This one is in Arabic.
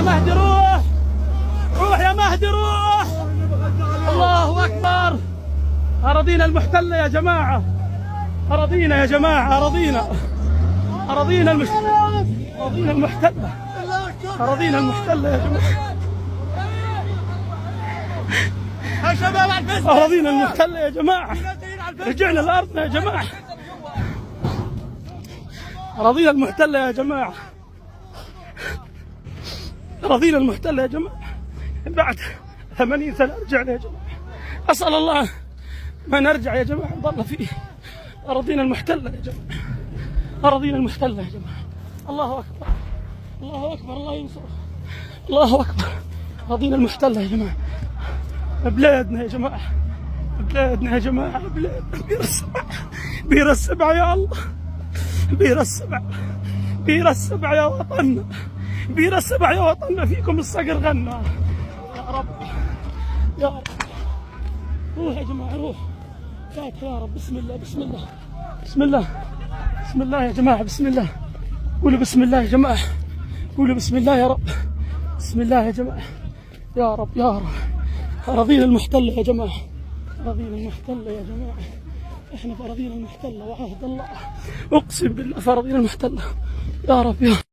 يا مهدي روح، روح يا مهدي روح. الله أكبر. أراضينا المحتلة يا جماعة، أراضينا يا جماعة، أراضينا، أراضينا المحتلة، أراضينا المحتلة، أراضينا المحتلة يا جماعة، أراضينا المحتلة يا جماعة. رجعنا لأرضنا يا جماعة، أراضينا المحتلة يا جماعة، أراضينا المحتلة يا جماعة. بعد 80 سنة رجعنا يا جماعة. أسأل الله ما نرجع يا جماعة نضل فيه. أراضينا المحتلة يا جماعة، أراضينا المحتلة يا جماعة. الله أكبر، الله أكبر، الله ينصر، الله أكبر. أراضينا المحتلة يا جماعة، بلادنا يا جماعة، بلادنا يا جماعة، بلادنا. بير السبع، بير السبع يا الله، بير السبع، بير السبع يا وطننا، بير السبع يا وطننا. فيكم الصقر غنى. يا رب، يا رب. روح يا جماعة، روح. فاتح يا رب. بسم الله، بسم الله، بسم الله، بسم الله يا جماعة، بسم الله. قولوا بسم الله يا جماعة، قولوا بسم الله يا رب، بسم الله يا جماعة. يا رب، يا رب. أراضينا المحتلة يا جماعة، أراضينا المحتلة يا جماعة. إحنا في أراضينا المحتلة وعهد الله، أقسم بالله في أراضينا المحتلة. يا رب، يا رب.